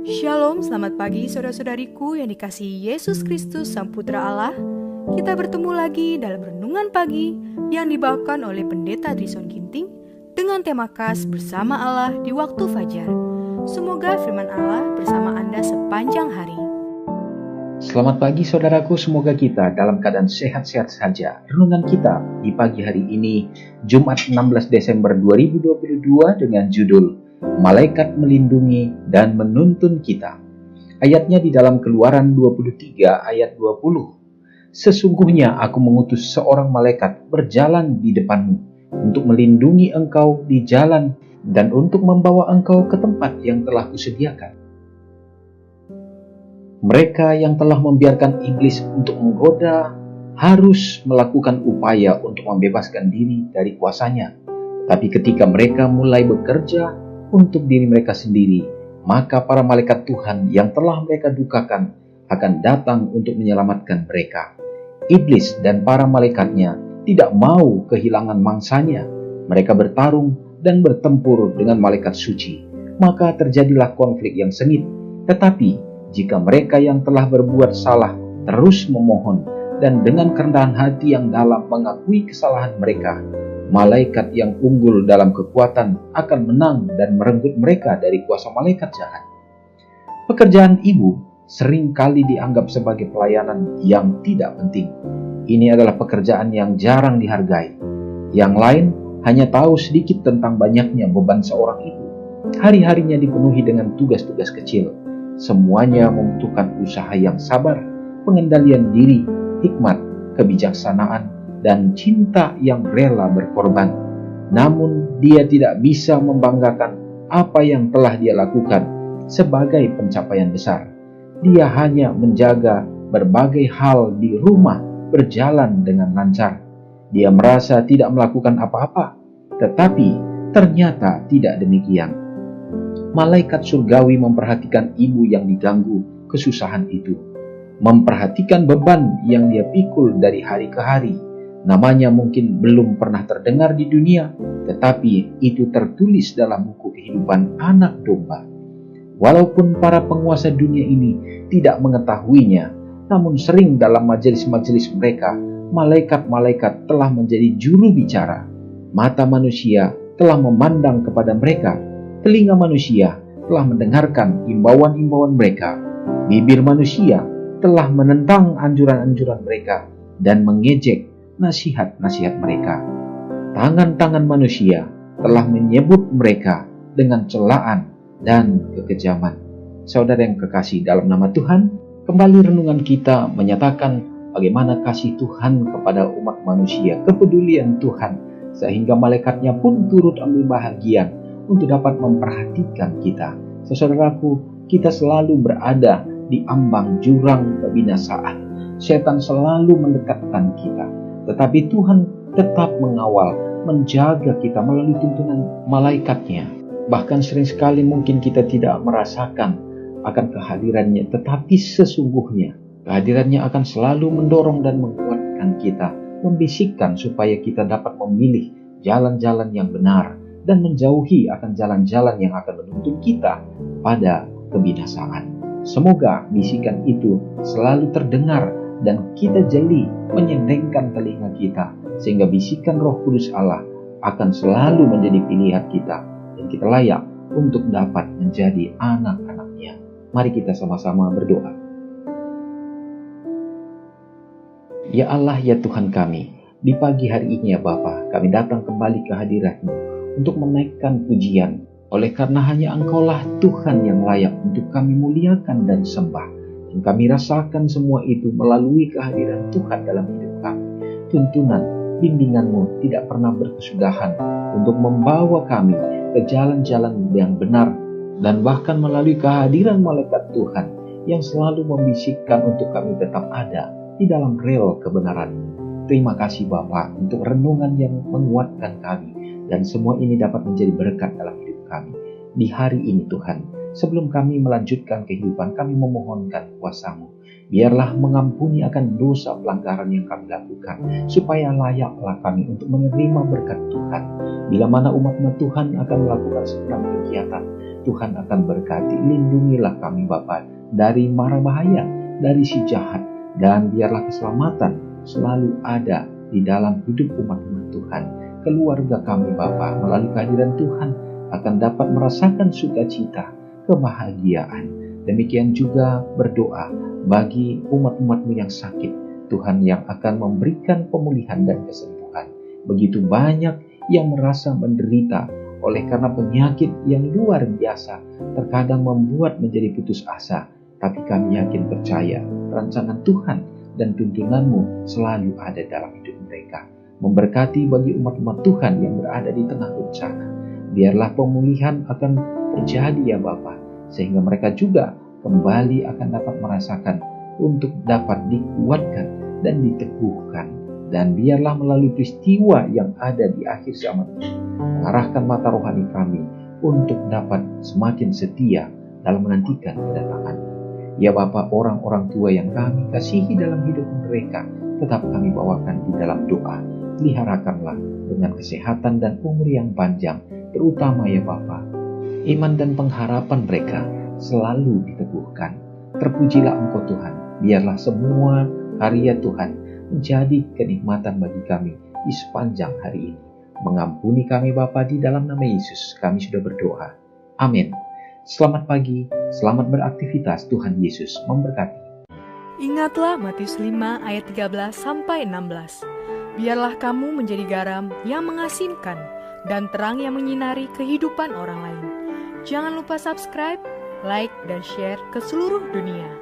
Shalom, selamat pagi saudara-saudariku yang dikasihi Yesus Kristus Sang Putra Allah. Kita bertemu lagi dalam Renungan Pagi yang dibawakan oleh Pendeta Drison Ginting dengan tema khas Bersama Allah di Waktu Fajar. Semoga firman Allah bersama Anda sepanjang hari. Selamat pagi saudaraku, semoga kita dalam keadaan sehat-sehat saja. Renungan kita di pagi hari ini, Jumat 16 Desember 2022 dengan judul Malaikat melindungi dan menuntun kita. Ayatnya di dalam Keluaran 23 ayat 20. Sesungguhnya aku mengutus seorang malaikat berjalan di depanmu untuk melindungi engkau di jalan dan untuk membawa engkau ke tempat yang telah kusediakan. Mereka yang telah membiarkan iblis untuk menggoda harus melakukan upaya untuk membebaskan diri dari kuasanya. Tapi ketika mereka mulai bekerja untuk diri mereka sendiri, maka para malaikat Tuhan yang telah mereka dukakan akan datang untuk menyelamatkan mereka. Iblis dan para malaikatnya tidak mau kehilangan mangsanya. Mereka bertarung dan bertempur dengan malaikat suci. Maka terjadilah konflik yang sengit. Tetapi jika mereka yang telah berbuat salah terus memohon dan dengan kerendahan hati yang dalam mengakui kesalahan mereka, malaikat yang unggul dalam kekuatan akan menang dan merenggut mereka dari kuasa malaikat jahat. Pekerjaan ibu sering kali dianggap sebagai pelayanan yang tidak penting. Ini adalah pekerjaan yang jarang dihargai. Yang lain hanya tahu sedikit tentang banyaknya beban seorang ibu. Hari-harinya dipenuhi dengan tugas-tugas kecil. Semuanya membutuhkan usaha yang sabar, pengendalian diri, hikmat, kebijaksanaan, dan cinta yang rela berkorban. Namun dia tidak bisa membanggakan apa yang telah dia lakukan sebagai pencapaian besar. Dia hanya menjaga berbagai hal di rumah berjalan dengan lancar. Dia merasa tidak melakukan apa-apa, tetapi ternyata tidak demikian. Malaikat surgawi memperhatikan ibu yang diganggu kesusahan itu, memperhatikan beban yang dia pikul dari hari ke hari. Namanya mungkin belum pernah terdengar di dunia, tetapi itu tertulis dalam buku kehidupan anak domba. Walaupun para penguasa dunia ini tidak mengetahuinya, namun sering dalam majelis-majelis mereka, malaikat-malaikat telah menjadi juru bicara. Mata manusia telah memandang kepada mereka, telinga manusia telah mendengarkan imbauan-imbauan mereka, bibir manusia telah menentang anjuran-anjuran mereka dan mengejek nasihat-nasihat mereka. Tangan-tangan manusia telah menyebut mereka dengan celaan dan kekejaman. Saudara yang kekasih dalam nama Tuhan, kembali renungan kita menyatakan bagaimana kasih Tuhan kepada umat manusia, kepedulian Tuhan, sehingga malaikatnya pun turut ambil bahagian untuk dapat memperhatikan kita. Saudaraku, kita selalu berada di ambang jurang kebinasaan. Setan selalu mendekatkan kita, tetapi Tuhan tetap mengawal, menjaga kita melalui tuntunan malaikatnya. Bahkan sering sekali mungkin kita tidak merasakan akan kehadirannya, tetapi sesungguhnya kehadirannya akan selalu mendorong dan menguatkan kita, membisikkan supaya kita dapat memilih jalan-jalan yang benar dan menjauhi akan jalan-jalan yang akan menuntun kita pada kebinasaan. Semoga bisikan itu selalu terdengar dan kita jeli menyendengkan telinga kita, sehingga bisikan Roh Kudus Allah akan selalu menjadi pilihan kita dan kita layak untuk dapat menjadi anak-anak-Nya. Mari kita sama-sama berdoa. Ya Allah, ya Tuhan kami, di pagi hari ini ya Bapa, kami datang kembali ke hadirat-Mu untuk menaikkan pujian, oleh karena hanya Engkaulah Tuhan yang layak untuk kami muliakan dan sembah. Dan kami rasakan semua itu melalui kehadiran Tuhan dalam hidup kami. Tuntunan, bimbingan-Mu tidak pernah berkesudahan untuk membawa kami ke jalan-jalan yang benar, dan bahkan melalui kehadiran malaikat Tuhan yang selalu membisikkan untuk kami tetap ada di dalam rel kebenaran-Mu. Terima kasih Bapa untuk renungan yang menguatkan kami, dan semua ini dapat menjadi berkat dalam hidup kami. Di hari ini Tuhan, sebelum kami melanjutkan kehidupan, kami memohonkan kuasa-Mu. Biarlah mengampuni akan dosa pelanggaran yang kami lakukan, supaya layaklah kami untuk menerima berkat Tuhan. Bila mana umat Tuhan akan melakukan sebuah kegiatan, Tuhan akan berkati. Lindungilah kami Bapa dari mara bahaya, dari si jahat, dan biarlah keselamatan selalu ada di dalam hidup umat-umat Tuhan. Keluarga kami Bapa melalui kehadiran Tuhan akan dapat merasakan sukacita, kebahagiaan. Demikian juga berdoa bagi umat-umat-Mu yang sakit, Tuhan, yang akan memberikan pemulihan dan kesembuhan. Begitu banyak yang merasa menderita oleh karena penyakit yang luar biasa, terkadang membuat menjadi putus asa. Tapi kami yakin percaya rancangan Tuhan dan tuntunan-Mu selalu ada dalam hidup mereka. Memberkati bagi umat-umat Tuhan yang berada di tengah bencana. Biarlah pemulihan akan terjadi ya Bapa, sehingga mereka juga kembali akan dapat merasakan untuk dapat dikuatkan dan diteguhkan. Dan biarlah melalui peristiwa yang ada di akhir zaman ini, mengarahkan mata rohani kami untuk dapat semakin setia dalam menantikan kedatangan. Ya Bapa, orang-orang tua yang kami kasihi dalam hidup mereka, tetap kami bawakan di dalam doa. Peliharakanlah dengan kesehatan dan umur yang panjang, terutama ya Bapa, iman dan pengharapan mereka selalu diteguhkan. Terpujilah Engkau Tuhan, biarlah semua karya Tuhan menjadi kenikmatan bagi kami di sepanjang hari ini. Mengampuni kami Bapa, di dalam nama Yesus kami sudah berdoa. Amin. Selamat pagi, selamat beraktivitas, Tuhan Yesus memberkati. Ingatlah Matius 5 ayat 13-16. Biarlah kamu menjadi garam yang mengasinkan dan terang yang menyinari kehidupan orang lain. Jangan lupa subscribe, like, dan share ke seluruh dunia.